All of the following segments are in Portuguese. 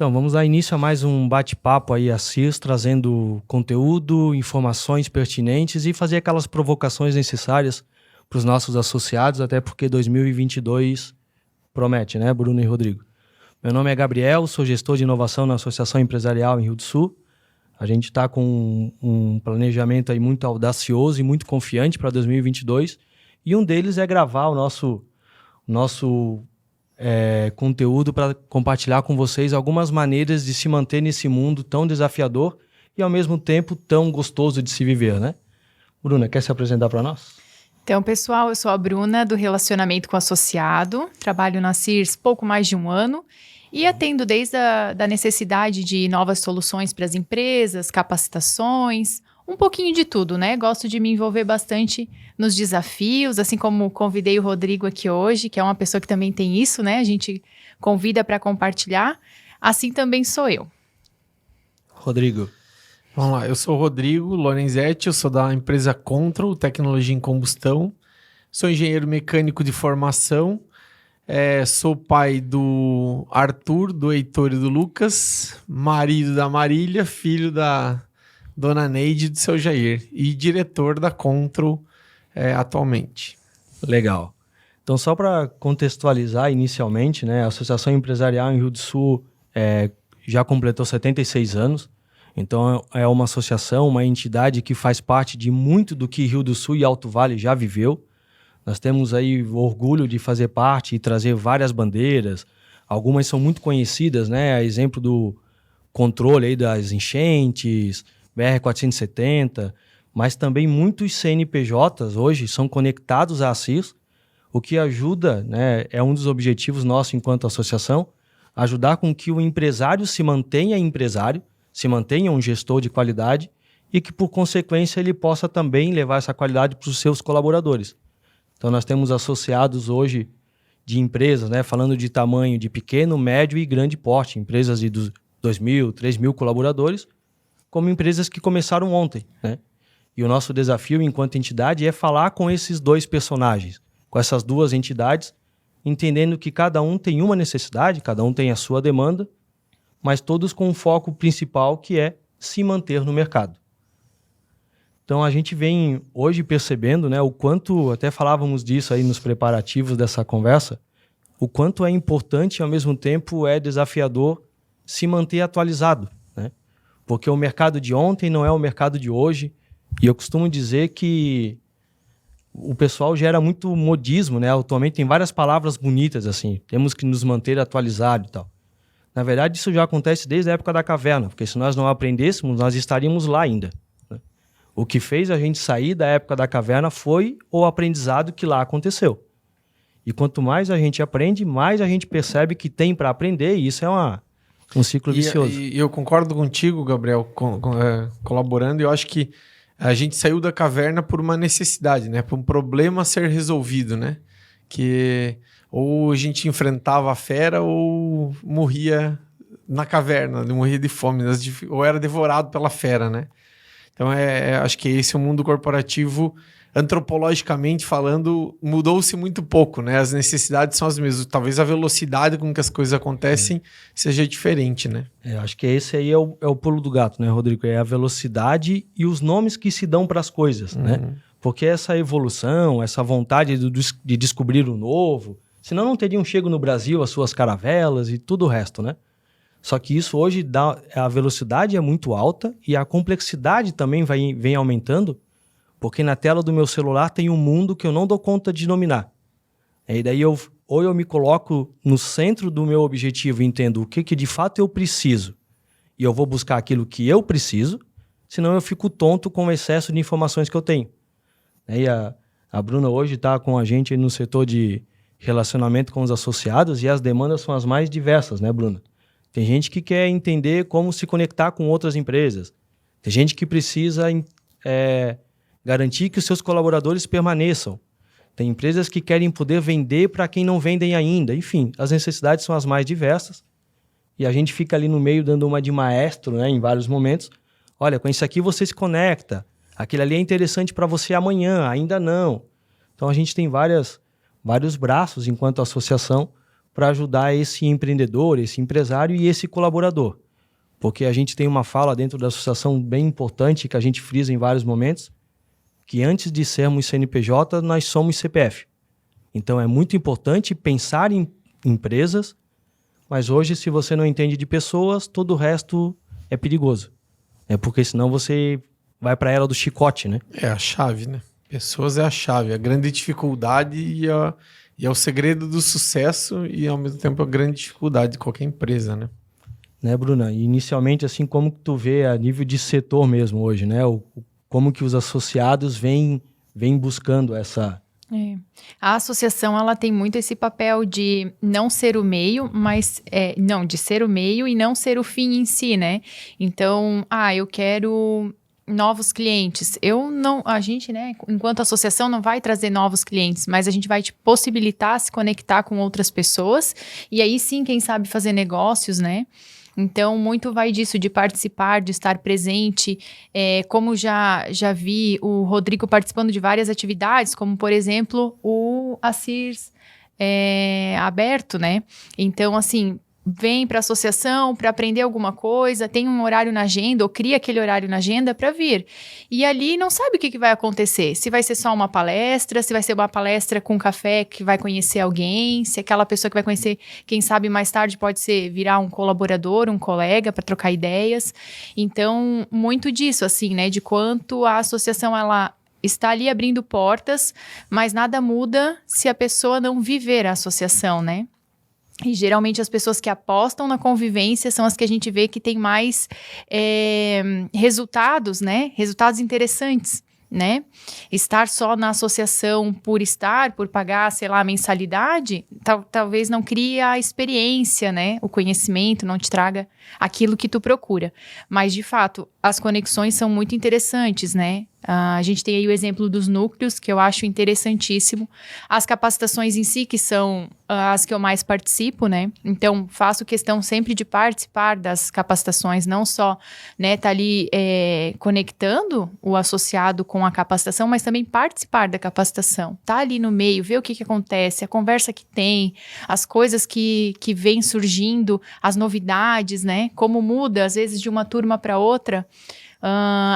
Então, vamos dar início a mais um bate-papo aí, Assis, trazendo conteúdo, informações pertinentes e fazer aquelas provocações necessárias para os nossos associados, até porque 2022 promete, né, Bruno e Rodrigo? Meu nome é Gabriel, sou gestor de inovação na Associação Empresarial em Rio do Sul. A gente está com um planejamento aí muito audacioso e muito confiante para 2022, e um deles é gravar o nosso conteúdo para compartilhar com vocês algumas maneiras de se manter nesse mundo tão desafiador e, ao mesmo tempo, tão gostoso de se viver, né? Bruna, quer se apresentar para nós? Então, pessoal, eu sou a Bruna, do Relacionamento com Associado. Trabalho na CIRS pouco mais de um ano e atendo desde a necessidade de novas soluções para as empresas, capacitações, um pouquinho de tudo, né? Gosto de me envolver bastante nos desafios, assim como convidei o Rodrigo aqui hoje, que é uma pessoa que também tem isso, né? A gente convida para compartilhar. Assim também sou eu. Rodrigo. Vamos lá, eu sou o Rodrigo Lorenzetti, eu sou da empresa Control, Tecnologia em Combustão. Sou engenheiro mecânico de formação. Sou pai do Arthur, do Heitor e do Lucas, marido da Marília, filho da Dona Neide e do seu Jair, e diretor da Control atualmente. Legal. Então, só para contextualizar inicialmente, né, a Associação Empresarial em Rio do Sul já completou 76 anos. Então, é uma associação, uma entidade que faz parte de muito do que Rio do Sul e Alto Vale já viveu. Nós temos aí o orgulho de fazer parte e trazer várias bandeiras. Algumas são muito conhecidas, né? A exemplo do controle aí das enchentes, BR-470, mas também muitos CNPJs hoje são conectados à ACIS, o que ajuda, né, é um dos objetivos nossos enquanto associação, ajudar com que o empresário se mantenha empresário, se mantenha um gestor de qualidade e que, por consequência, ele possa também levar essa qualidade para os seus colaboradores. Então, nós temos associados hoje de empresas, né, falando de tamanho de pequeno, médio e grande porte, empresas de 2.000, 3.000 colaboradores, como empresas que começaram ontem, né? E o nosso desafio enquanto entidade é falar com esses dois personagens, com essas duas entidades, entendendo que cada um tem uma necessidade, cada um tem a sua demanda, mas todos com um foco principal que é se manter no mercado. Então a gente vem hoje percebendo, né, o quanto, até falávamos disso aí nos preparativos dessa conversa, o quanto é importante e ao mesmo tempo é desafiador se manter atualizado, né? Porque o mercado de ontem não é o mercado de hoje, e eu costumo dizer que o pessoal gera muito modismo, né? Atualmente tem várias palavras bonitas assim, temos que nos manter atualizados e tal. Na verdade, isso já acontece desde a época da caverna, porque se nós não aprendêssemos, nós estaríamos lá ainda, né? O que fez a gente sair da época da caverna foi o aprendizado que lá aconteceu. E quanto mais a gente aprende, mais a gente percebe que tem para aprender, e isso é um ciclo vicioso. E eu concordo contigo, Gabriel, colaborando, e eu acho que a gente saiu da caverna por uma necessidade, né? Por um problema a ser resolvido, né? Que ou a gente enfrentava a fera ou morria na caverna, morria de fome, ou era devorado pela fera, né? Então, acho que esse é o mundo corporativo, antropologicamente falando, mudou-se muito pouco, né? As necessidades são as mesmas. Talvez a velocidade com que as coisas acontecem seja diferente, né? Acho que esse aí é o pulo do gato, né, Rodrigo? É a velocidade e os nomes que se dão para as coisas, né? Porque essa evolução, essa vontade de descobrir o novo, senão não teriam chego no Brasil as suas caravelas e tudo o resto, né? Só que isso hoje a velocidade é muito alta e a complexidade também vem aumentando, porque na tela do meu celular tem um mundo que eu não dou conta de dominar. E daí eu me coloco no centro do meu objetivo e entendo o que de fato eu preciso, e eu vou buscar aquilo que eu preciso, senão eu fico tonto com o excesso de informações que eu tenho. E a Bruna hoje está com a gente no setor de relacionamento com os associados, e as demandas são as mais diversas, né, Bruna? Tem gente que quer entender como se conectar com outras empresas. Tem gente que precisa garantir que os seus colaboradores permaneçam. Tem empresas que querem poder vender para quem não vendem ainda. Enfim, as necessidades são as mais diversas. E a gente fica ali no meio dando uma de maestro, né, em vários momentos. Olha, com isso aqui você se conecta. Aquilo ali é interessante para você amanhã, ainda não. Então a gente tem vários braços enquanto associação para ajudar esse empreendedor, esse empresário e esse colaborador. Porque a gente tem uma fala dentro da associação bem importante, que a gente frisa em vários momentos, que antes de sermos CNPJ, nós somos CPF. Então é muito importante pensar em empresas, mas hoje, se você não entende de pessoas, todo o resto é perigoso. Porque senão você vai para ela do chicote, né? É a chave, né? Pessoas é a chave, a grande dificuldade e é o segredo do sucesso e, ao mesmo tempo, a grande dificuldade de qualquer empresa, né? Né, Bruna? E inicialmente, assim, como que tu vê a nível de setor mesmo hoje, né? Como que os associados vêm buscando essa... A associação, ela tem muito esse papel de não ser o meio, mas... de ser o meio e não ser o fim em si, né? Então, eu quero... novos clientes. A gente, né, enquanto associação não vai trazer novos clientes, mas a gente vai te possibilitar se conectar com outras pessoas e aí sim, quem sabe fazer negócios, né? Então, muito vai disso, de participar, de estar presente. Como já vi o Rodrigo participando de várias atividades, como, por exemplo, o Acirs aberto, né? Então, assim... vem para a associação para aprender alguma coisa, tem um horário na agenda ou cria aquele horário na agenda para vir. E ali não sabe o que vai acontecer. Se vai ser só uma palestra, se vai ser uma palestra com café que vai conhecer alguém, se aquela pessoa que vai conhecer, quem sabe mais tarde pode virar um colaborador, um colega para trocar ideias. Então, muito disso, assim, né? De quanto a associação, ela está ali abrindo portas, mas nada muda se a pessoa não viver a associação, né? E geralmente as pessoas que apostam na convivência são as que a gente vê que tem mais resultados, né? Resultados interessantes, né? Estar só na associação por pagar, sei lá, a mensalidade, talvez não crie a experiência, né? O conhecimento, não te traga aquilo que tu procura. Mas, de fato, as conexões são muito interessantes, né? A gente tem aí o exemplo dos núcleos, que eu acho interessantíssimo. As capacitações em si, que são as que eu mais participo, né? Então, faço questão sempre de participar das capacitações, não só, né, tá ali conectando o associado com a capacitação, mas também participar da capacitação. Tá ali no meio, ver o que acontece, a conversa que tem, as coisas que vêm surgindo, as novidades, né? Como muda, às vezes, de uma turma para outra.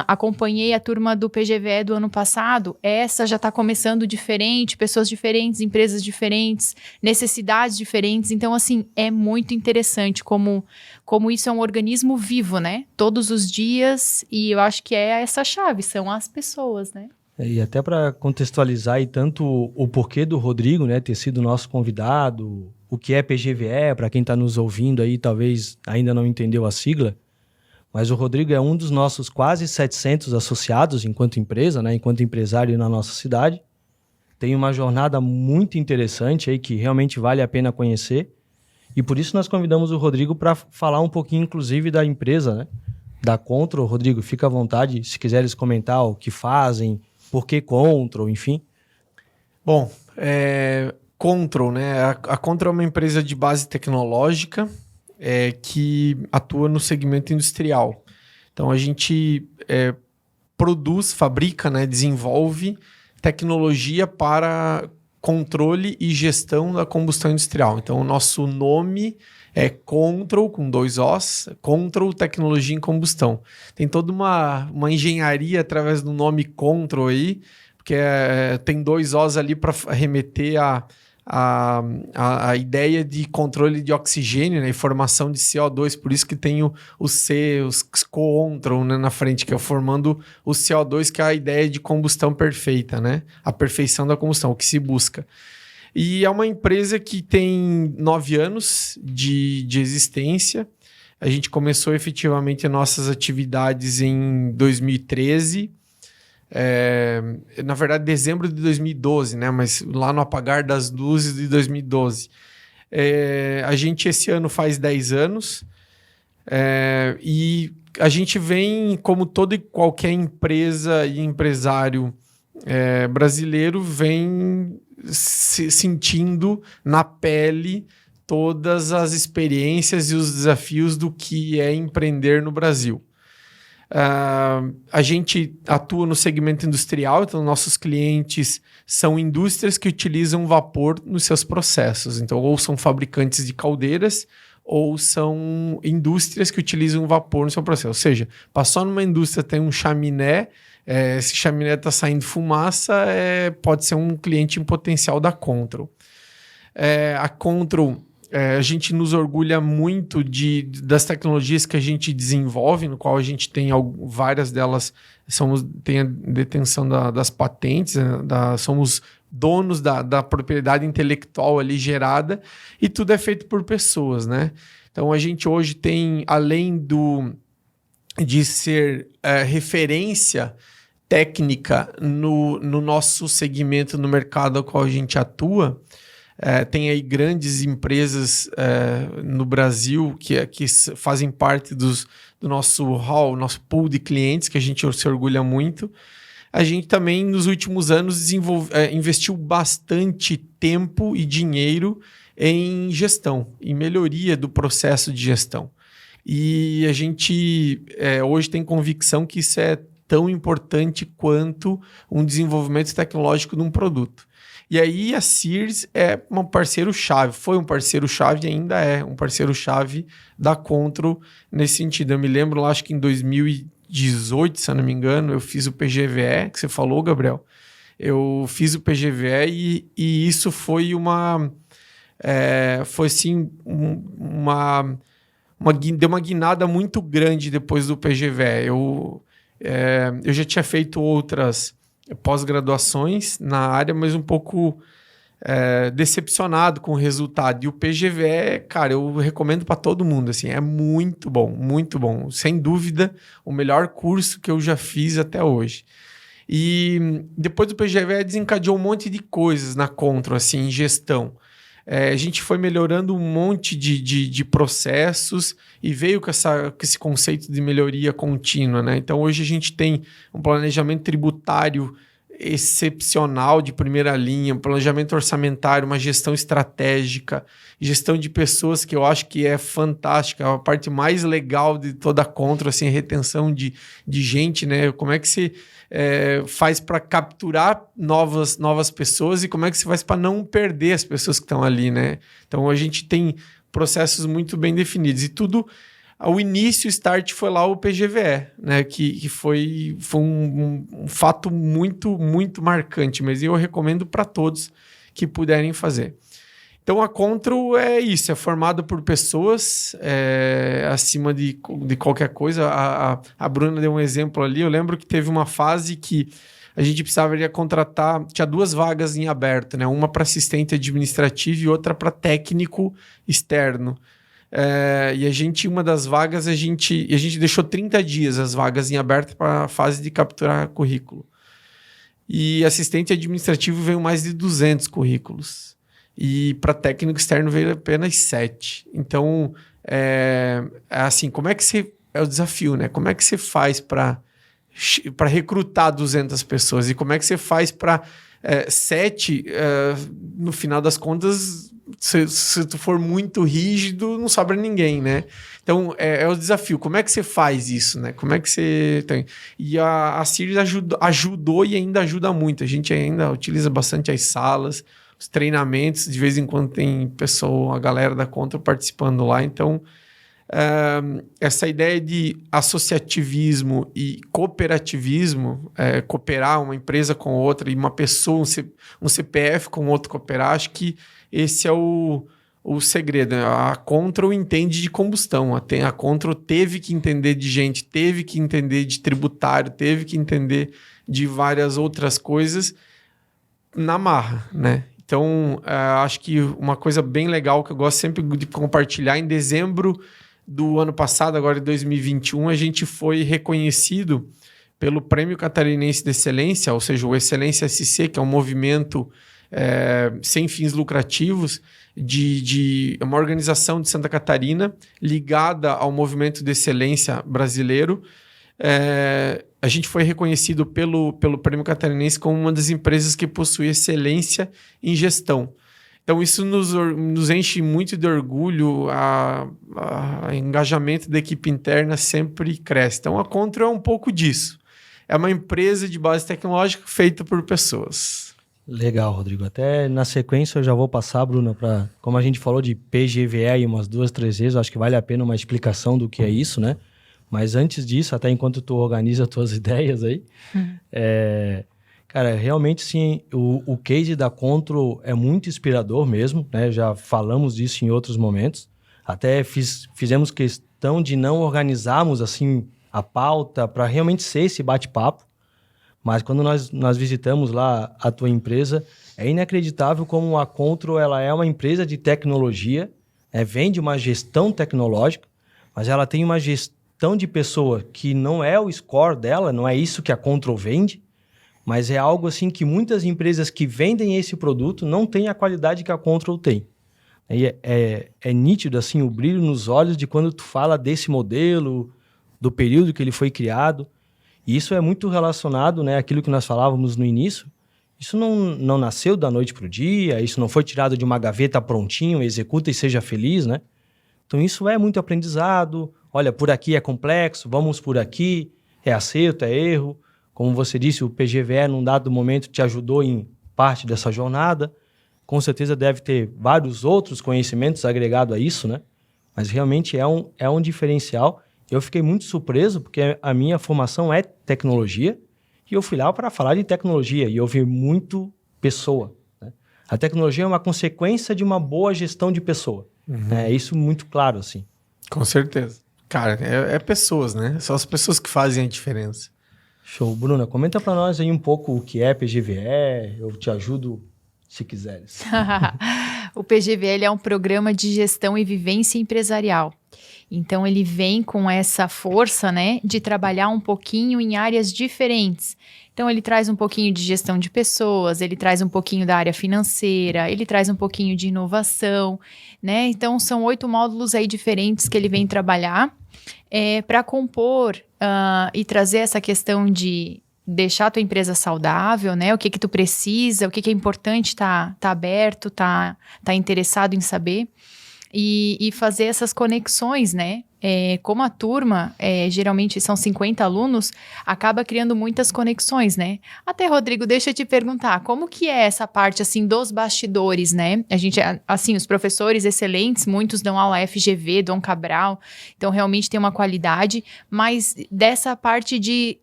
Acompanhei a turma do PGVE do ano passado, essa já está começando diferente, pessoas diferentes, empresas diferentes, necessidades diferentes, então assim, é muito interessante como isso é um organismo vivo, né? Todos os dias, e eu acho que é essa chave, são as pessoas, né? E até para contextualizar aí tanto o porquê do Rodrigo, né, ter sido nosso convidado, o que é PGVE, para quem está nos ouvindo aí, talvez ainda não entendeu a sigla, mas o Rodrigo é um dos nossos quase 700 associados enquanto empresa, né, enquanto empresário na nossa cidade. Tem uma jornada muito interessante aí que realmente vale a pena conhecer. E por isso nós convidamos o Rodrigo para falar um pouquinho, inclusive, da empresa, né, da Control. Rodrigo, fica à vontade, se quiseres comentar o que fazem, por que Control, enfim. Bom, Control, né? A Control é uma empresa de base tecnológica, que atua no segmento industrial. Então, a gente produz, fabrica, né, desenvolve tecnologia para controle e gestão da combustão industrial. Então, o nosso nome é Control, com 2 Os, Control Tecnologia em Combustão. Tem toda uma engenharia através do nome Control aí, porque tem 2 Os ali para remeter a ideia de controle de oxigênio, né, e formação de CO2, por isso que tem o C, os control, né, na frente, que é formando o CO2, que é a ideia de combustão perfeita, né? A perfeição da combustão, o que se busca. E é uma empresa que tem 9 anos de existência. A gente começou efetivamente nossas atividades em 2013, na verdade, dezembro de 2012, né? Mas lá no apagar das luzes de 2012. A gente esse ano faz 10 anos e a gente vem, como toda e qualquer empresa e empresário brasileiro, vem se sentindo na pele todas as experiências e os desafios do que é empreender no Brasil. A gente atua no segmento industrial, então nossos clientes são indústrias que utilizam vapor nos seus processos. Então, ou são fabricantes de caldeiras, ou são indústrias que utilizam vapor no seu processo. Ou seja, passou numa indústria, tem um chaminé, esse chaminé está saindo fumaça, pode ser um cliente em potencial da Control. A Control, a gente nos orgulha muito das tecnologias que a gente desenvolve, no qual a gente tem várias delas, tem a detenção das patentes, somos donos da propriedade intelectual ali gerada, e tudo é feito por pessoas, né? Então a gente hoje tem, além de ser referência técnica no nosso segmento, no mercado ao qual a gente atua, tem aí grandes empresas no Brasil que fazem parte do nosso hall, nosso pool de clientes, que a gente se orgulha muito. A gente também, nos últimos anos, investiu bastante tempo e dinheiro em gestão, em melhoria do processo de gestão. E a gente hoje tem convicção que isso é tão importante quanto um desenvolvimento tecnológico de um produto. E aí a Sears é um parceiro-chave, foi um parceiro-chave e ainda é um parceiro-chave da Control nesse sentido. Eu me lembro, acho que em 2018, se eu não me engano, eu fiz o PGVE, que você falou, Gabriel. Eu fiz o PGVE e isso foi foi assim, deu uma guinada muito grande depois do PGVE. Eu já tinha feito outras pós-graduações na área, mas um pouco decepcionado com o resultado. E o PGVE, cara, eu recomendo para todo mundo, assim, é muito bom, muito bom. Sem dúvida, o melhor curso que eu já fiz até hoje. E depois do PGVE desencadeou um monte de coisas na Control, assim, em gestão. A gente foi melhorando um monte de processos e veio com esse conceito de melhoria contínua, né? Então, hoje a gente tem um planejamento tributário excepcional de primeira linha, um planejamento orçamentário, uma gestão estratégica, gestão de pessoas que eu acho que é fantástica, a parte mais legal de toda a Control, assim, a retenção de gente, né? Como é que se faz para capturar novas pessoas e como é que se faz para não perder as pessoas que estão ali, né? Então a gente tem processos muito bem definidos e tudo. O início, o start foi lá o PGVE, né? Que foi um fato muito, muito marcante, mas eu recomendo para todos que puderem fazer. Então a Control é isso, é formada por pessoas acima de qualquer coisa. A Bruna deu um exemplo ali, eu lembro que teve uma fase que a gente precisaria contratar, tinha 2 vagas em aberto, né? Uma para assistente administrativo e outra para técnico externo. E uma das vagas, a gente deixou 30 dias as vagas em aberto para a fase de capturar currículo. E assistente administrativo veio mais de 200 currículos. E para técnico externo veio apenas 7. Então, assim, como é que você... É o desafio, né? Como é que você faz para recrutar 200 pessoas? E como é que você faz para 7, no final das contas, se tu for muito rígido, não sobra ninguém, né? Então, é o desafio. Como é que você faz isso, né? Como é que você tem... E a Sears ajudou e ainda ajuda muito. A gente ainda utiliza bastante as salas, os treinamentos, de vez em quando tem a galera da Control participando lá. Então, essa ideia de associativismo e cooperativismo, cooperar uma empresa com outra e uma pessoa, um CPF com outro cooperar, acho que esse é o segredo. A Control entende de combustão. A Control teve que entender de gente, teve que entender de tributário, teve que entender de várias outras coisas na marra, né? Então, acho que uma coisa bem legal que eu gosto sempre de compartilhar, em dezembro do ano passado, agora em 2021, a gente foi reconhecido pelo Prêmio Catarinense de Excelência, ou seja, o Excelência SC, que é um movimento sem fins lucrativos, de uma organização de Santa Catarina ligada ao movimento de excelência brasileiro. A gente foi reconhecido pelo Prêmio Catarinense como uma das empresas que possui excelência em gestão. Então, isso nos enche muito de orgulho, o engajamento da equipe interna sempre cresce. Então, a Contro é um pouco disso. É uma empresa de base tecnológica feita por pessoas. Legal, Rodrigo. Até na sequência eu já vou passar, Bruna, para... Como a gente falou de PGVE aí umas 2, 3 vezes, eu acho que vale a pena uma explicação do que é isso, né? Mas antes disso, até enquanto tu organiza as tuas ideias aí, cara, realmente sim, o case da Contro é muito inspirador mesmo, né? Já falamos disso em outros momentos. Até fizemos questão de não organizarmos assim a pauta para realmente ser esse bate-papo. Mas quando nós visitamos lá a tua empresa, é inacreditável como a Contro ela é uma empresa de tecnologia, vende uma gestão tecnológica, mas ela tem uma gestão de pessoa que não é o score dela, não é isso que a Contro vende, mas é algo assim que muitas empresas que vendem esse produto não têm a qualidade que a Contro tem. E é nítido assim o brilho nos olhos de quando tu fala desse modelo, do período que ele foi criado. E isso é muito relacionado, né, àquilo que nós falávamos no início. Isso não nasceu da noite para o dia, isso não foi tirado de uma gaveta prontinho, executa e seja feliz, né? Então isso é muito aprendizado. Olha, por aqui é complexo, vamos por aqui, é acerto, é erro. Como você disse, o PGVE, num dado momento, te ajudou em parte dessa jornada. Com certeza deve ter vários outros conhecimentos agregados a isso, né? Mas realmente é um diferencial. Eu fiquei muito surpreso, porque a minha formação é tecnologia, e eu fui lá para falar de tecnologia, e eu vi muito pessoa, né? A tecnologia é uma consequência de uma boa gestão de pessoa. É isso muito claro, assim. Com certeza. Cara, é pessoas, né? São as pessoas que fazem a diferença. Show. Bruna, comenta para nós aí um pouco o que é PGVE, eu te ajudo se quiseres. O PGVE é um programa de gestão e vivência empresarial. Então, ele vem com essa força, né, de trabalhar um pouquinho em áreas diferentes. Então, ele traz um pouquinho de gestão de pessoas, ele traz um pouquinho da área financeira, ele traz um pouquinho de inovação, né? Então, são 8 módulos aí diferentes que ele vem trabalhar para compor e trazer essa questão de deixar a tua empresa saudável, né? O que tu precisa, o que é importante tá aberto, tá interessado em saber. E fazer essas conexões, né? Como a turma, geralmente são 50 alunos, acaba criando muitas conexões, né? Até, Rodrigo, deixa eu te perguntar, como que é essa parte, assim, dos bastidores, né? A gente, assim, os professores excelentes, muitos dão aula FGV, Dom Cabral, então realmente tem uma qualidade, mas dessa parte de...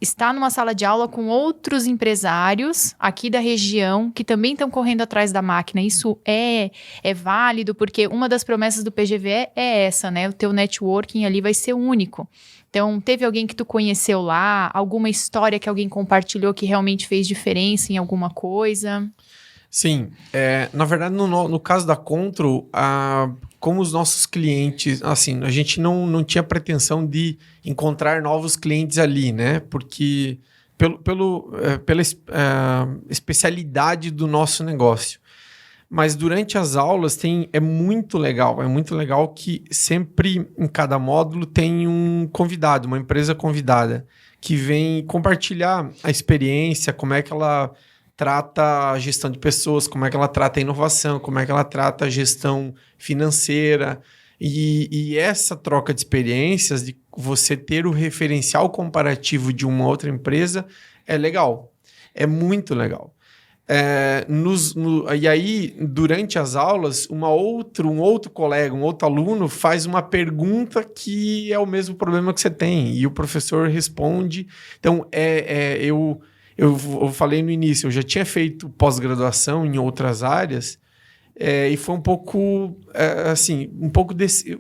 estar numa sala de aula com outros empresários aqui da região que também estão correndo atrás da máquina. Isso é válido, porque uma das promessas do PGVE é essa, né? O teu networking ali vai ser único. Então, teve alguém que tu conheceu lá, alguma história que alguém compartilhou que realmente fez diferença em alguma coisa? Sim, na verdade, no caso da Contro, como os nossos clientes, assim, a gente não tinha pretensão de encontrar novos clientes ali, né? Porque pela especialidade do nosso negócio. Mas durante as aulas é muito legal que sempre em cada módulo tem um convidado, uma empresa convidada, que vem compartilhar a experiência, como é que ela trata a gestão de pessoas, como é que ela trata a inovação, como é que ela trata a gestão financeira. E essa troca de experiências, de você ter o referencial comparativo de uma outra empresa, é legal. É muito legal. E aí, durante as aulas, um outro colega, um outro aluno faz uma pergunta que é o mesmo problema que você tem. E o professor responde. Então, eu falei no início, eu já tinha feito pós-graduação em outras áreas e foi um pouco,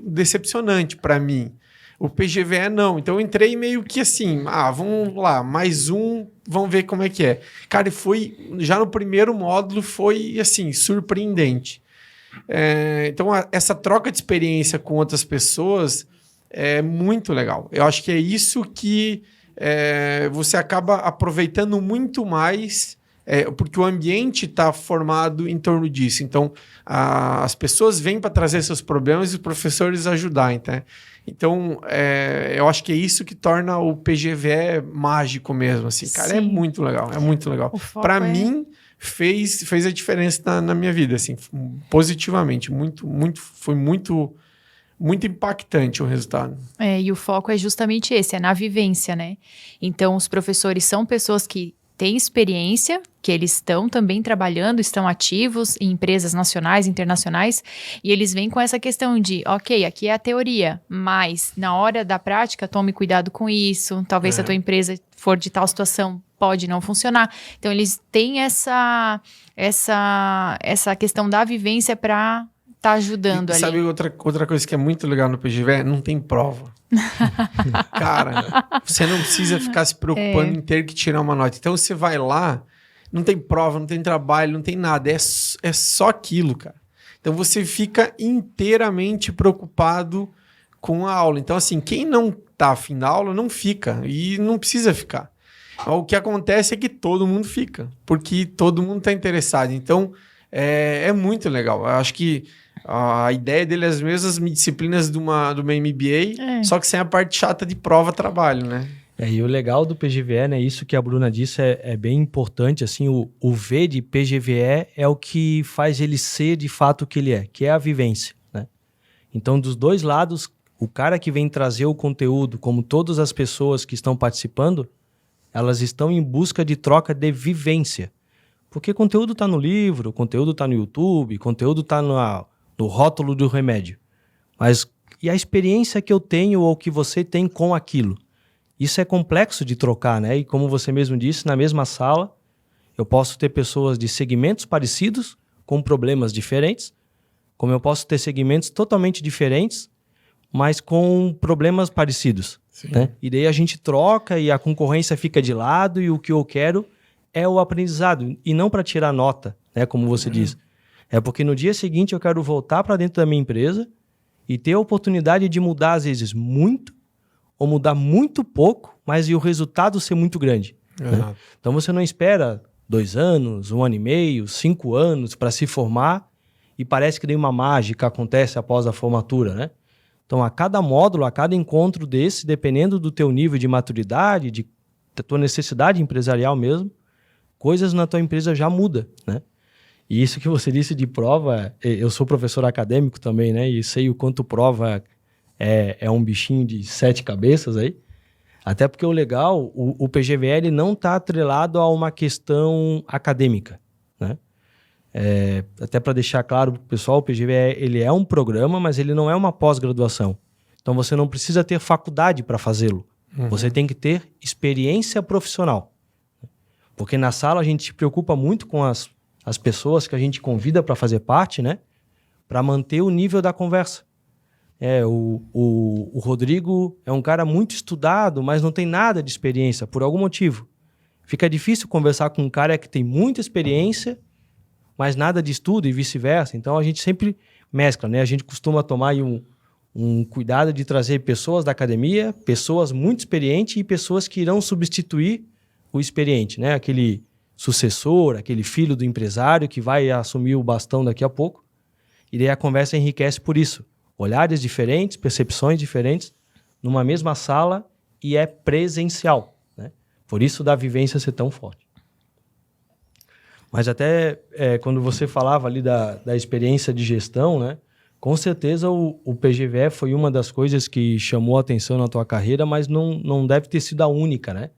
decepcionante para mim. O PGVE não. Então, eu entrei meio que assim, vamos lá, mais um, vamos ver como é que é. Cara, já no primeiro módulo foi, assim, surpreendente. Então, essa troca de experiência com outras pessoas é muito legal. Eu acho que é isso que você acaba aproveitando muito mais, porque o ambiente está formado em torno disso. Então, as pessoas vêm para trazer seus problemas e os professores ajudar. Então, eu acho que é isso que torna o PGVE mágico mesmo. Assim, cara, é muito legal, é muito legal. Para mim, fez a diferença na minha vida, assim, positivamente. Foi muito impactante o resultado. E o foco é justamente esse, é na vivência, né? Então, os professores são pessoas que têm experiência, que eles estão também trabalhando, estão ativos em empresas nacionais, internacionais, e eles vêm com essa questão de, ok, aqui é a teoria, mas na hora da prática, tome cuidado com isso, talvez se a tua empresa for de tal situação, pode não funcionar. Então, eles têm essa questão da vivência para tá ajudando ali. Sabe outra coisa que é muito legal no PGV? Não tem prova. Cara, você não precisa ficar se preocupando em ter que tirar uma nota. Então você vai lá, não tem prova, não tem trabalho, não tem nada. É só aquilo, cara. Então você fica inteiramente preocupado com a aula. Então, assim, quem não tá afim da aula, não fica. E não precisa ficar. O que acontece é que todo mundo fica. Porque todo mundo tá interessado. Então, é muito legal. Eu acho que a ideia dele é as mesmas disciplinas de uma MBA, só que sem a parte chata de prova-trabalho, né? E o legal do PGVE, né? Isso que a Bruna disse é bem importante, assim, o V de PGVE é o que faz ele ser de fato o que ele é, que é a vivência, né? Então, dos dois lados, o cara que vem trazer o conteúdo, como todas as pessoas que estão participando, elas estão em busca de troca de vivência. Porque conteúdo está no livro, conteúdo está no YouTube, conteúdo está no rótulo do remédio. Mas e a experiência que eu tenho ou que você tem com aquilo? Isso é complexo de trocar, né? E como você mesmo disse, na mesma sala, eu posso ter pessoas de segmentos parecidos, com problemas diferentes, como eu posso ter segmentos totalmente diferentes, mas com problemas parecidos, né? E daí a gente troca e a concorrência fica de lado e o que eu quero é o aprendizado, e não para tirar nota, né? Como você diz. É porque no dia seguinte eu quero voltar para dentro da minha empresa e ter a oportunidade de mudar, às vezes, muito, ou mudar muito pouco, mas e o resultado ser muito grande. Né? Então você não espera 2 anos, 1 ano e meio, 5 anos para se formar e parece que nem uma mágica acontece após a formatura, né? Então a cada módulo, a cada encontro desse, dependendo do teu nível de maturidade, da tua necessidade empresarial mesmo, coisas na tua empresa já mudam, né? E isso que você disse de prova, eu sou professor acadêmico também, né? E sei o quanto prova é um bichinho de 7 cabeças aí. Até porque o legal, o PGVL não está atrelado a uma questão acadêmica, né? Até para deixar claro para o pessoal, o PGVL ele é um programa, mas ele não é uma pós-graduação. Então você não precisa ter faculdade para fazê-lo. Você tem que ter experiência profissional. Porque na sala a gente se preocupa muito com as pessoas que a gente convida para fazer parte, né? Para manter o nível da conversa. O Rodrigo é um cara muito estudado, mas não tem nada de experiência, por algum motivo. Fica difícil conversar com um cara que tem muita experiência, mas nada de estudo e vice-versa. Então a gente sempre mescla, né? A gente costuma tomar aí um cuidado de trazer pessoas da academia, pessoas muito experientes e pessoas que irão substituir o experiente, né? Aquele sucessor, aquele filho do empresário que vai assumir o bastão daqui a pouco. E daí a conversa enriquece por isso. Olhares diferentes, percepções diferentes, numa mesma sala e é presencial, né? Por isso da vivência ser tão forte. Mas até quando você falava ali da experiência de gestão, né? Com certeza o PGVE foi uma das coisas que chamou a atenção na tua carreira, mas não deve ter sido a única, né?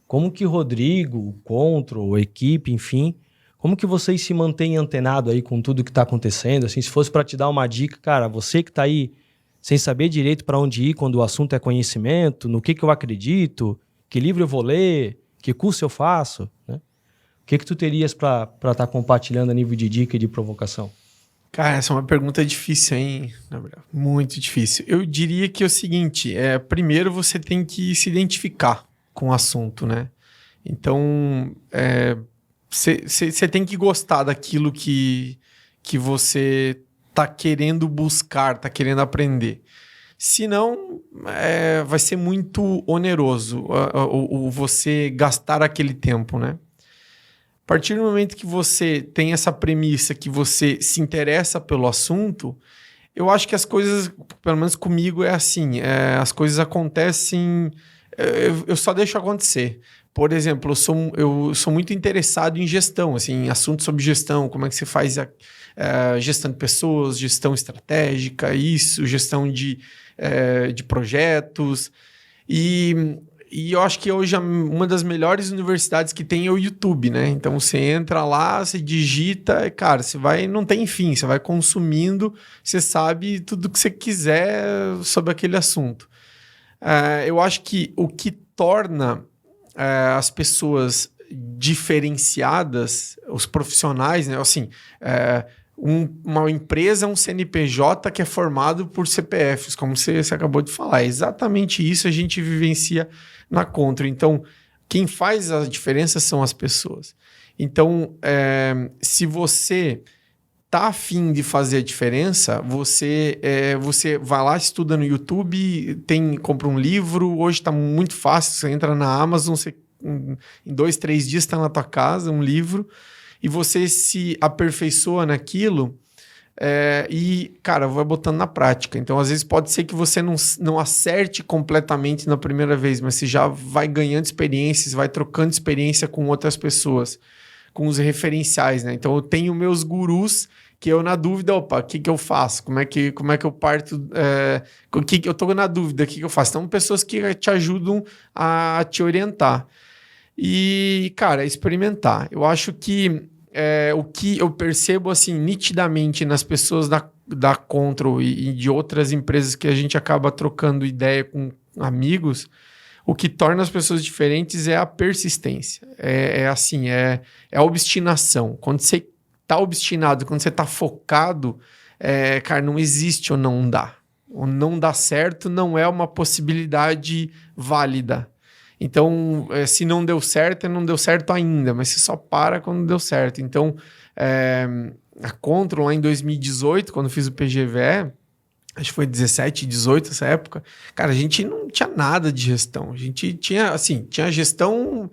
Como que Rodrigo, o Control, a equipe, enfim, como que vocês se mantêm antenado aí com tudo que está acontecendo? Assim, se fosse para te dar uma dica, cara, você que está aí sem saber direito para onde ir quando o assunto é conhecimento, no que eu acredito, que livro eu vou ler, que curso eu faço, né? O que tu terias para estar compartilhando a nível de dica e de provocação? Cara, essa é uma pergunta difícil, hein, Gabriel? Muito difícil. Eu diria que é o seguinte, primeiro você tem que se identificar com o assunto, né? Então, você tem que gostar daquilo que você tá querendo buscar, tá querendo aprender. Senão, vai ser muito oneroso você gastar aquele tempo, né? A partir do momento que você tem essa premissa, que você se interessa pelo assunto, eu acho que as coisas, pelo menos comigo, é assim, as coisas acontecem, eu só deixo acontecer. Por exemplo, eu sou muito interessado em gestão, assim, em assuntos sobre gestão, como é que você faz a gestão de pessoas, gestão estratégica, gestão de projetos. E eu acho que hoje uma das melhores universidades que tem é o YouTube, né? Então você entra lá, você digita, cara, você vai, não tem fim, você vai consumindo, você sabe tudo que você quiser sobre aquele assunto. Eu acho que o que torna as pessoas diferenciadas, os profissionais, né? Assim, uma empresa, um CNPJ que é formado por CPFs, como você acabou de falar. É exatamente isso a gente vivencia na Contro. Então, quem faz a diferença são as pessoas. Então, se você tá afim de fazer a diferença, você vai lá, estuda no YouTube, compra um livro. Hoje está muito fácil, você entra na Amazon, em 2, 3 dias está na tua casa um livro, e você se aperfeiçoa naquilo e, cara, vai botando na prática. Então, às vezes pode ser que você não acerte completamente na primeira vez, mas você já vai ganhando experiências, vai trocando experiência com outras pessoas, com os referenciais, né? Então, eu tenho meus gurus que eu, na dúvida, o que eu faço? Como é que eu parto? Eu tô na dúvida, o que eu faço? Então, pessoas que te ajudam a te orientar. E, cara, experimentar. Eu acho que o que eu percebo, assim, nitidamente nas pessoas da Control e de outras empresas que a gente acaba trocando ideia com amigos, o que torna as pessoas diferentes é a persistência. É a obstinação. Quando você tá obstinado, quando você tá focado, cara, não existe ou não dá. O não dá certo não é uma possibilidade válida. Então, se não deu certo, não deu certo ainda, mas você só para quando deu certo. Então, a Control, lá em 2018, quando eu fiz o PGVE, acho que foi 17, 18 essa época, cara, a gente não tinha nada de gestão. A gente tinha gestão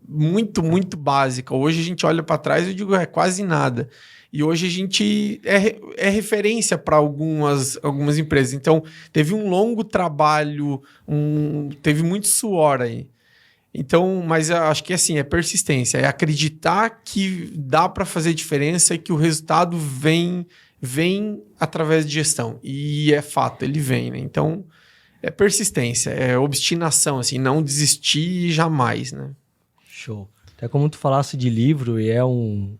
muito, muito básica. Hoje a gente olha para trás e eu digo, quase nada. E hoje a gente é referência para algumas empresas. Então, teve um longo trabalho, teve muito suor aí. Então, mas eu acho que assim, é persistência, é acreditar que dá para fazer diferença e que o resultado vem através de gestão. E é fato, ele vem, né? Então, é persistência, é obstinação, assim, não desistir jamais, né? Show. Até como tu falasse de livro, e é um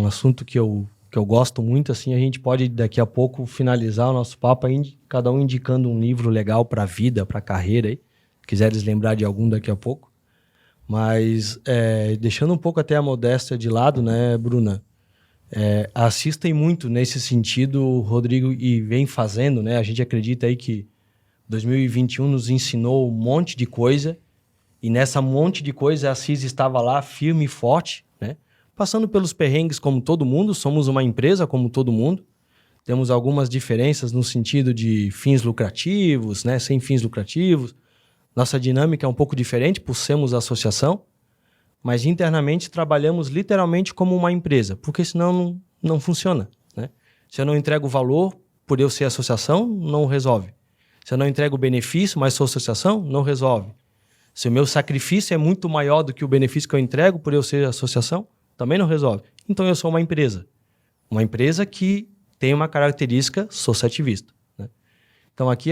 assunto que eu gosto muito, assim, a gente pode daqui a pouco finalizar o nosso papo aí, cada um indicando um livro legal para a vida, para a carreira aí. Se quiseres lembrar de algum daqui a pouco. Mas deixando um pouco até a modéstia de lado, né, Bruna? Assistem muito nesse sentido, Rodrigo, e vem fazendo, né? A gente acredita aí que 2021 nos ensinou um monte de coisa, e nessa monte de coisa a CIS estava lá firme e forte, né? Passando pelos perrengues como todo mundo, somos uma empresa como todo mundo, temos algumas diferenças no sentido de fins lucrativos, né? Sem fins lucrativos, nossa dinâmica é um pouco diferente por sermos associação, mas internamente trabalhamos literalmente como uma empresa, porque senão não funciona, né? Se eu não entrego valor por eu ser associação, não resolve. Se eu não entrego benefício, mas sou associação, não resolve. Se o meu sacrifício é muito maior do que o benefício que eu entrego por eu ser associação, também não resolve. Então eu sou uma empresa. Uma empresa que tem uma característica associativista, né? Então aqui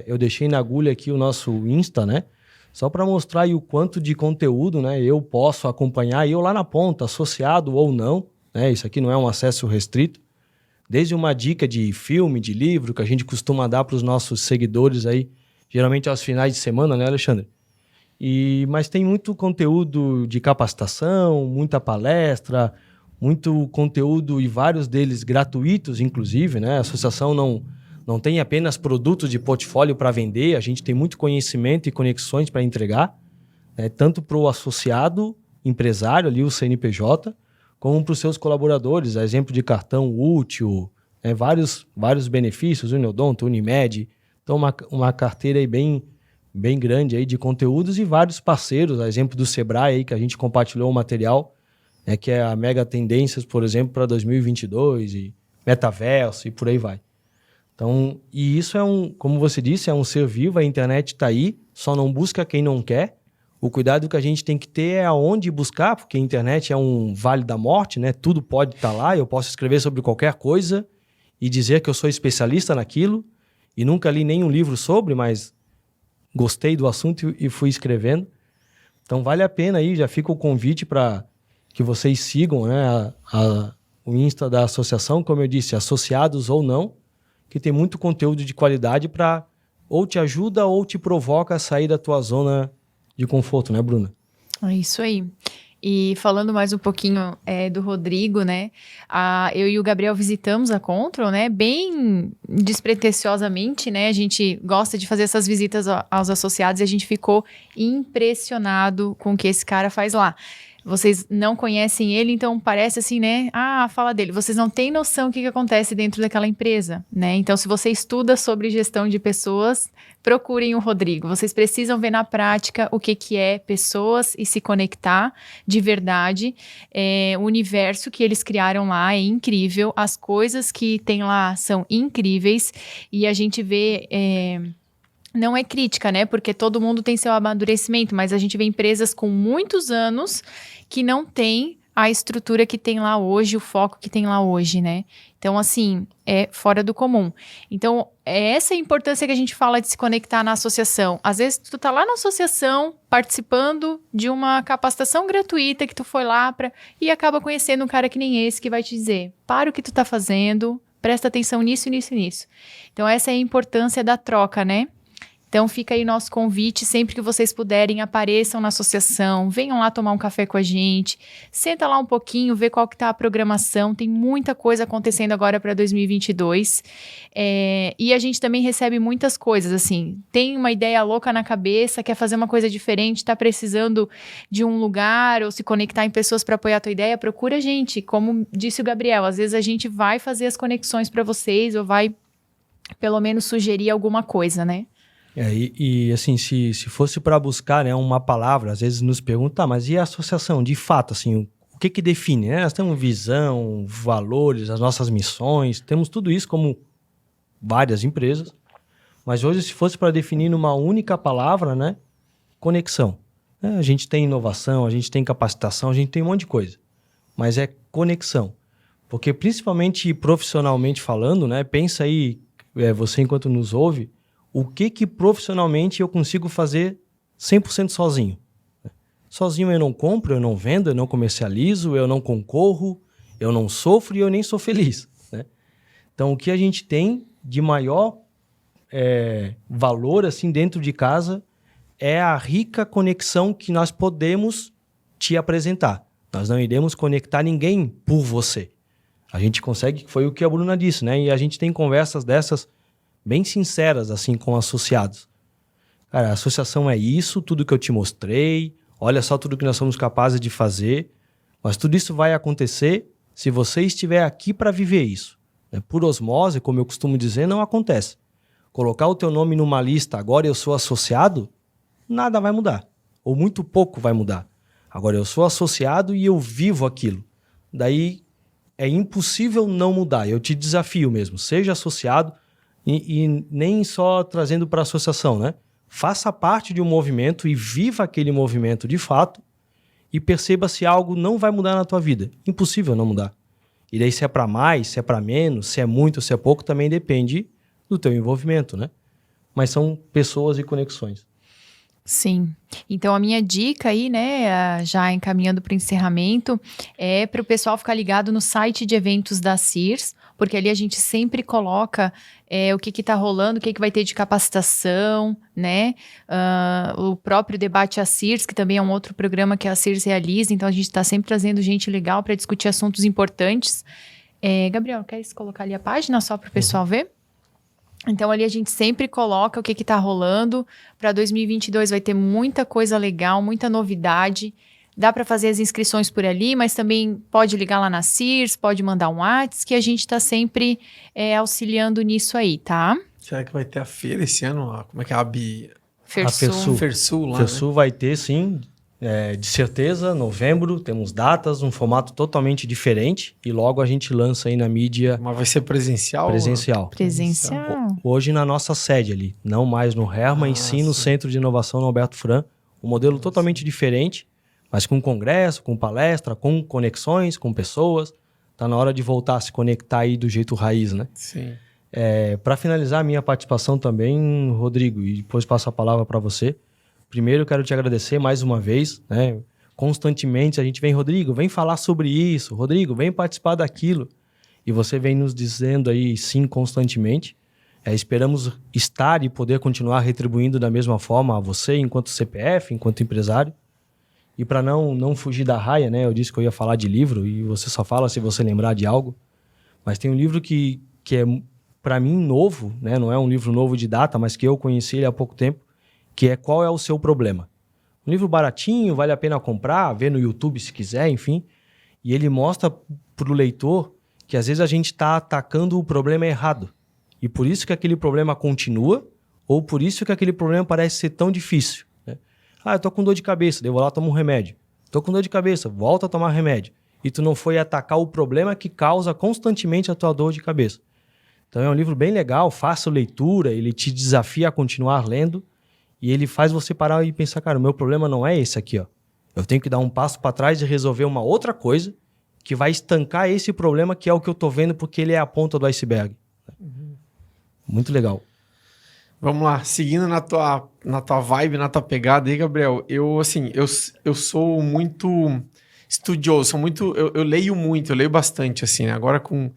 eu deixei na agulha aqui o nosso Insta, né? Só para mostrar aí o quanto de conteúdo, né, eu posso acompanhar, eu lá na ponta, associado ou não, né? Isso aqui não é um acesso restrito. Desde uma dica de filme, de livro, que a gente costuma dar para os nossos seguidores aí, geralmente aos finais de semana, né, Alexandre? Mas tem muito conteúdo de capacitação, muita palestra, muito conteúdo e vários deles gratuitos, inclusive, né? A associação não tem apenas produtos de portfólio para vender, a gente tem muito conhecimento e conexões para entregar, né? Tanto para o associado empresário, ali o CNPJ, como para os seus colaboradores, a exemplo de cartão útil, né? Vários benefícios, Uniodonto, Unimed, então uma carteira aí bem grande aí de conteúdos e vários parceiros, a exemplo do Sebrae aí, que a gente compartilhou o material, né, que é a Mega Tendências, por exemplo, para 2022 e Metaverso e por aí vai. Então, e isso como você disse, é um ser vivo, a internet está aí, só não busca quem não quer. O cuidado que a gente tem que ter é aonde buscar, porque a internet é um vale da morte, né? Tudo pode estar lá, eu posso escrever sobre qualquer coisa e dizer que eu sou especialista naquilo e nunca li nenhum livro sobre, mas gostei do assunto e fui escrevendo. Então vale a pena aí, já fica o convite para que vocês sigam, né, o Insta da associação, como eu disse, associados ou não, que tem muito conteúdo de qualidade para ou te ajuda ou te provoca a sair da tua zona de conforto, né, Bruna? É isso aí. E falando mais um pouquinho do Rodrigo, né? Eu e o Gabriel visitamos a Control, né? Bem despretensiosamente, né? A gente gosta de fazer essas visitas aos associados e a gente ficou impressionado com o que esse cara faz lá. Vocês não conhecem ele, então parece assim, né? Fala dele. Vocês não têm noção do que acontece dentro daquela empresa, né? Então, se você estuda sobre gestão de pessoas, procurem o Rodrigo. Vocês precisam ver na prática o que é pessoas e se conectar de verdade. O universo que eles criaram lá é incrível. As coisas que tem lá são incríveis. E a gente vê... Não é crítica, né? Porque todo mundo tem seu amadurecimento, mas a gente vê empresas com muitos anos que não tem a estrutura que tem lá hoje, o foco que tem lá hoje, né? Então, assim, é fora do comum. Então, é essa a importância que a gente fala de se conectar na associação. Às vezes, tu tá lá na associação, participando de uma capacitação gratuita que tu foi lá e acaba conhecendo um cara que nem esse, que vai te dizer, para o que tu tá fazendo, presta atenção nisso, nisso e nisso. Então, essa é a importância da troca, né? Então, fica aí nosso convite, sempre que vocês puderem, apareçam na associação, venham lá tomar um café com a gente, senta lá um pouquinho, vê qual que tá a programação, tem muita coisa acontecendo agora para 2022, e a gente também recebe muitas coisas, assim, tem uma ideia louca na cabeça, quer fazer uma coisa diferente, tá precisando de um lugar ou se conectar em pessoas para apoiar a tua ideia, procura a gente, como disse o Gabriel, às vezes a gente vai fazer as conexões para vocês ou vai, pelo menos, sugerir alguma coisa, né? Assim, se fosse para buscar, né, uma palavra, às vezes nos perguntam, mas e a associação? De fato, assim, o que define? Né? Nós temos visão, valores, as nossas missões, temos tudo isso como várias empresas, mas hoje, se fosse para definir numa única palavra, né, conexão. A gente tem inovação, a gente tem capacitação, a gente tem um monte de coisa, mas é conexão. Porque principalmente profissionalmente falando, né, pensa aí, você enquanto nos ouve, o que profissionalmente eu consigo fazer 100% sozinho. Sozinho eu não compro, eu não vendo, eu não comercializo, eu não concorro, eu não sofro e eu nem sou feliz. Né? Então, o que a gente tem de maior valor assim, dentro de casa é a rica conexão que nós podemos te apresentar. Nós não iremos conectar ninguém por você. A gente consegue, foi o que a Bruna disse, né? E a gente tem conversas dessas bem sinceras, assim, com associados. Cara, a associação é isso, tudo que eu te mostrei, olha só tudo que nós somos capazes de fazer, mas tudo isso vai acontecer se você estiver aqui para viver isso. Por osmose, como eu costumo dizer, não acontece. Colocar o teu nome numa lista, agora eu sou associado, nada vai mudar, ou muito pouco vai mudar. Agora eu sou associado e eu vivo aquilo. Daí é impossível não mudar, eu te desafio mesmo, seja associado, e nem só trazendo para a associação, né? Faça parte de um movimento e viva aquele movimento de fato e perceba se algo não vai mudar na tua vida. Impossível não mudar. E daí se é para mais, se é para menos, se é muito, se é pouco, também depende do teu envolvimento, né? Mas são pessoas e conexões. Sim. Então, a minha dica aí, né, já encaminhando para o encerramento, é para o pessoal ficar ligado no site de eventos da CIRS, porque ali a gente sempre coloca o que está rolando, o que vai ter de capacitação, né? O próprio debate a CIRS, que também é um outro programa que a CIRS realiza, então a gente está sempre trazendo gente legal para discutir assuntos importantes. Gabriel, quer colocar ali a página só para o pessoal ver? Então, ali a gente sempre coloca o que está rolando. Para 2022 vai ter muita coisa legal, muita novidade. Dá para fazer as inscrições por ali, mas também pode ligar lá na CIRS, pode mandar um WhatsApp, que a gente está sempre auxiliando nisso aí, tá? Será que vai ter a feira esse ano? Como é que é a Fersul lá, Fersul, né? vai ter, sim. De certeza, novembro, temos datas, um formato totalmente diferente e logo a gente lança aí na mídia. Mas vai ser presencial? Presencial. Presencial. Hoje na nossa sede ali, não mais no Herma, e sim no Centro de Inovação no Alberto Fran, Um modelo totalmente diferente, mas com congresso, com palestra, com conexões, com pessoas. Tá na hora de voltar a se conectar aí do jeito raiz, né? Sim. Para finalizar a minha participação também, Rodrigo, e depois passo a palavra para você. Primeiro, eu quero te agradecer mais uma vez, né? Constantemente a gente vem, Rodrigo, vem falar sobre isso, Rodrigo, vem participar daquilo. E você vem nos dizendo aí sim constantemente. Esperamos estar e poder continuar retribuindo da mesma forma a você, enquanto CPF, enquanto empresário. E para não fugir da raia, né? Eu disse que eu ia falar de livro e você só fala se você lembrar de algo. Mas tem um livro que é, para mim, novo, né? Não é um livro novo de data, mas que eu conheci ele há pouco tempo, que é Qual é o Seu Problema? Um livro baratinho, vale a pena comprar, ver no YouTube se quiser, enfim. E ele mostra para o leitor que às vezes a gente está atacando o problema errado. E por isso que aquele problema continua, ou por isso que aquele problema parece ser tão difícil. Né? Eu tô com dor de cabeça, daí eu vou lá tomo um remédio. Tô com dor de cabeça, volta a tomar remédio. E tu não foi atacar o problema que causa constantemente a tua dor de cabeça. Então é um livro bem legal, fácil leitura, ele te desafia a continuar lendo. E ele faz você parar e pensar, cara, o meu problema não é esse aqui, ó. Eu tenho que dar um passo para trás e resolver uma outra coisa que vai estancar esse problema que é o que eu tô vendo porque ele é a ponta do iceberg. Muito legal. Vamos lá, seguindo na tua vibe, na tua pegada aí, Gabriel, eu sou muito estudioso, eu leio muito, eu leio bastante, assim, né? Agora com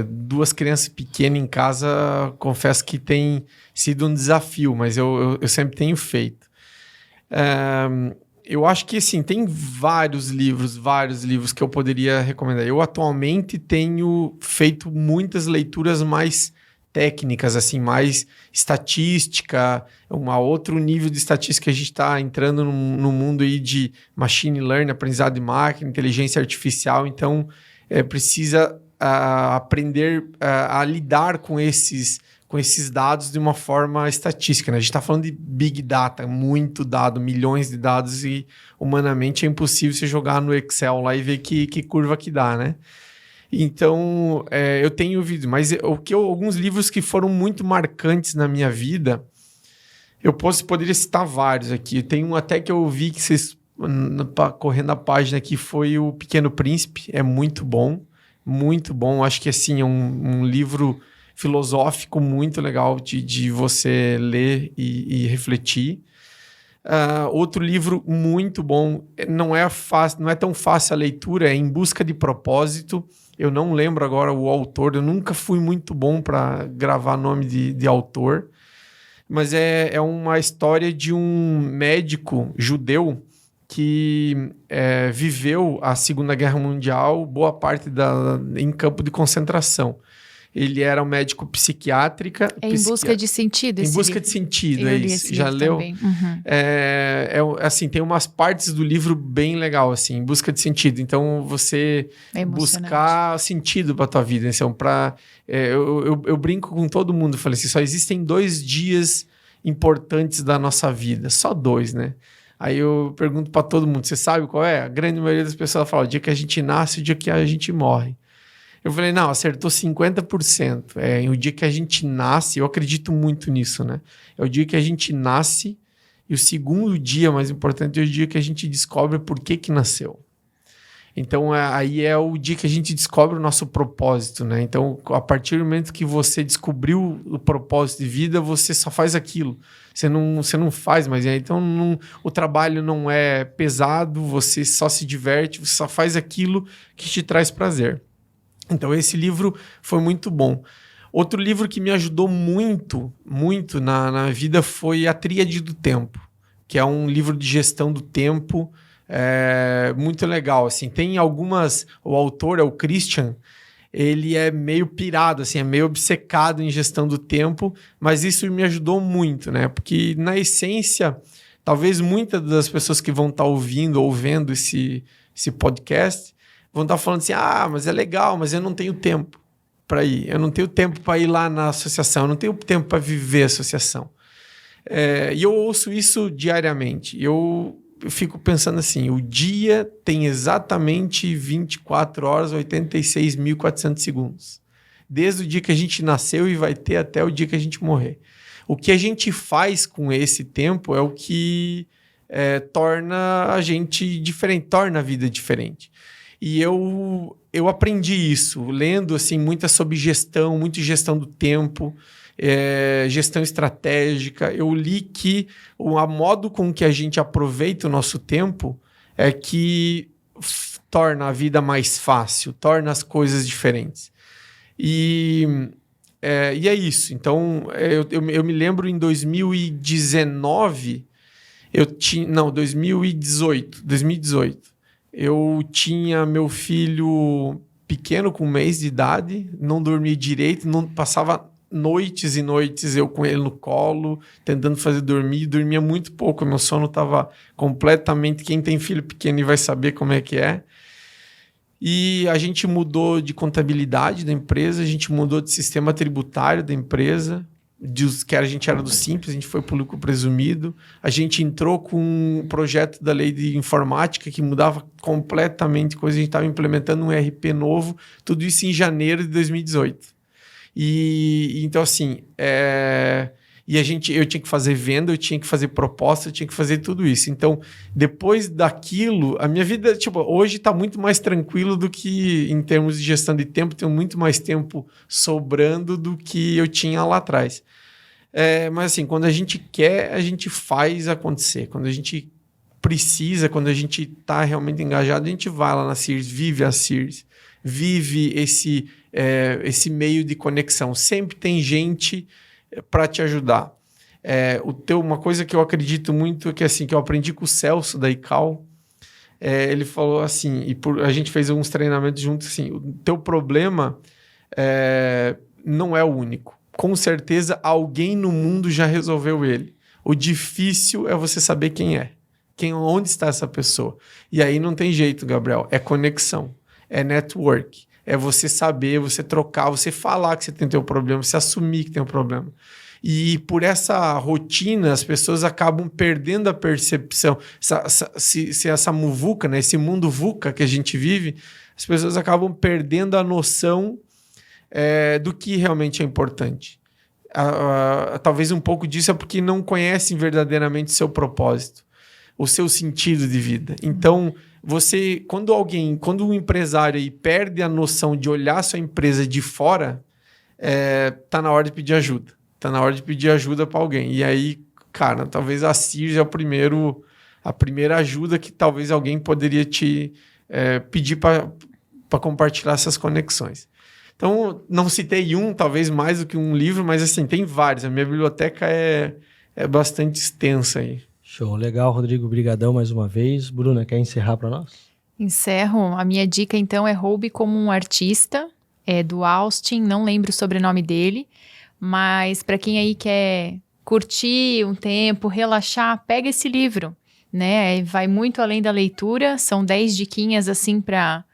2 crianças pequenas em casa, confesso que tem sido um desafio, mas eu sempre tenho feito. Eu acho que, assim, tem vários livros que eu poderia recomendar. Eu, atualmente, tenho feito muitas leituras mais técnicas, assim, mais estatística, outro nível de estatística que a gente está entrando no mundo aí de machine learning, aprendizado de máquina, inteligência artificial, então precisa aprender a lidar com esses dados de uma forma estatística, né? A gente está falando de big data, muito dado, milhões de dados, e humanamente é impossível você jogar no Excel lá e ver que curva que dá, né? Então, eu tenho ouvido, mas alguns livros que foram muito marcantes na minha vida, poderia citar vários aqui. Tem um até que eu vi que vocês, correndo a página aqui, foi o Pequeno Príncipe, é muito bom, acho que assim, é um livro filosófico muito legal de você ler e refletir. Outro livro muito bom, não é tão fácil a leitura, é Em Busca de Propósito. Eu não lembro agora o autor, eu nunca fui muito bom para gravar nome de autor, mas é uma história de um médico judeu que viveu a Segunda Guerra Mundial, boa parte em campo de concentração. Ele era um médico psiquiátrica. Em busca de sentido. Em busca de sentido, é isso. Já leu? Uhum. Assim, tem umas partes do livro bem legal, assim, em busca de sentido. Então, você buscar sentido para tua vida. Então, eu brinco com todo mundo, falei assim, só existem 2 dias importantes da nossa vida, só 2, né? Aí eu pergunto para todo mundo, você sabe qual é? A grande maioria das pessoas fala, o dia que a gente nasce e o dia que a gente morre. Eu falei, não, acertou 50%. O dia que a gente nasce, eu acredito muito nisso, né? É o dia que a gente nasce e o segundo dia mais importante é o dia que a gente descobre por que nasceu. Então, aí é o dia que a gente descobre o nosso propósito, né? Então, a partir do momento que você descobriu o propósito de vida, você só faz aquilo. Você não faz mais. Então, o trabalho não é pesado, você só se diverte, você só faz aquilo que te traz prazer. Então, esse livro foi muito bom. Outro livro que me ajudou muito, muito na vida foi A Tríade do Tempo, que é um livro de gestão do tempo, muito legal. Assim, tem algumas... O autor é o Christian, ele é meio pirado, assim, é meio obcecado em gestão do tempo, mas isso me ajudou muito, né? Porque, na essência, talvez muitas das pessoas que vão estar ouvindo ou vendo esse podcast vão estar falando assim, mas é legal, mas eu não tenho tempo para ir. Eu não tenho tempo para ir lá na associação, eu não tenho tempo para viver a associação. E eu ouço isso diariamente. Eu fico pensando assim, o dia tem exatamente 24 horas, 86.400 segundos. Desde o dia que a gente nasceu e vai ter até o dia que a gente morrer. O que a gente faz com esse tempo é o que torna a gente diferente, torna a vida diferente. E eu aprendi isso, lendo assim, muito sobre gestão, muito gestão do tempo, gestão estratégica. Eu li que o modo com que a gente aproveita o nosso tempo é que torna a vida mais fácil, torna as coisas diferentes. E é isso. Então, eu me lembro em 2019, 2018, eu tinha meu filho pequeno, com 1 mês de idade, não dormia direito, não passava noites e noites eu com ele no colo, tentando fazer dormir, dormia muito pouco, meu sono estava completamente... Quem tem filho pequeno vai saber como é que é. E a gente mudou de contabilidade da empresa, a gente mudou de sistema tributário da empresa, que a gente era do Simples, a gente foi para o lucro presumido. A gente entrou com um projeto da lei de informática que mudava completamente coisa, a gente estava implementando um ERP novo, tudo isso em janeiro de 2018. E então, assim, eu tinha que fazer venda, eu tinha que fazer proposta, eu tinha que fazer tudo isso. Então, depois daquilo, a minha vida, hoje está muito mais tranquilo do que em termos de gestão de tempo, tenho muito mais tempo sobrando do que eu tinha lá atrás. Mas assim, quando a gente quer, a gente faz acontecer. Quando a gente precisa, quando a gente está realmente engajado, a gente vai lá na Sears, vive a Sears, vive esse meio de conexão. Sempre tem gente para te ajudar. Uma coisa que eu acredito muito, que assim, que eu aprendi com o Celso da ICAO, ele falou assim, a gente fez alguns treinamentos juntos, assim, o teu problema não é o único. Com certeza alguém no mundo já resolveu ele. O difícil é você saber quem é. Onde está essa pessoa? E aí não tem jeito, Gabriel. É conexão. É network. É você saber, você trocar, você falar que você tem teu problema, você assumir que tem um problema. E por essa rotina, as pessoas acabam perdendo a percepção. Essa muvuca, né? Esse mundo VUCA que a gente vive, as pessoas acabam perdendo a noção do que realmente é importante. Talvez um pouco disso é porque não conhecem verdadeiramente seu propósito, o seu sentido de vida. Então, quando um empresário aí perde a noção de olhar sua empresa de fora, tá na hora de pedir ajuda. Tá na hora de pedir ajuda para alguém. E aí, cara, talvez a Sears é a primeira ajuda que talvez alguém poderia te pedir para compartilhar essas conexões. Então, não citei talvez mais do que um livro, mas assim, tem vários. A minha biblioteca é bastante extensa aí. Show, legal, Rodrigo. Brigadão mais uma vez. Bruna, quer encerrar para nós? Encerro. A minha dica, então, é Roube como um Artista, do Austin, não lembro o sobrenome dele, mas para quem aí quer curtir um tempo, relaxar, pega esse livro, né? Vai muito além da leitura, são 10 diquinhas assim para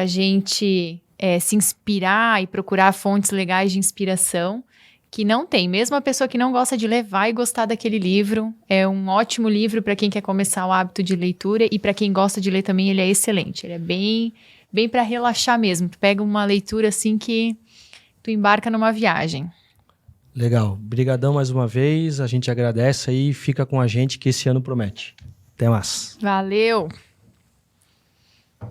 gente se inspirar e procurar fontes legais de inspiração, que não tem. Mesmo a pessoa que não gosta de ler vai gostar daquele livro. É um ótimo livro para quem quer começar o hábito de leitura, e para quem gosta de ler também ele é excelente. Ele é bem para relaxar mesmo. Tu pega uma leitura assim que tu embarca numa viagem. Legal. Brigadão mais uma vez. A gente agradece aí e fica com a gente que esse ano promete. Até mais. Valeu!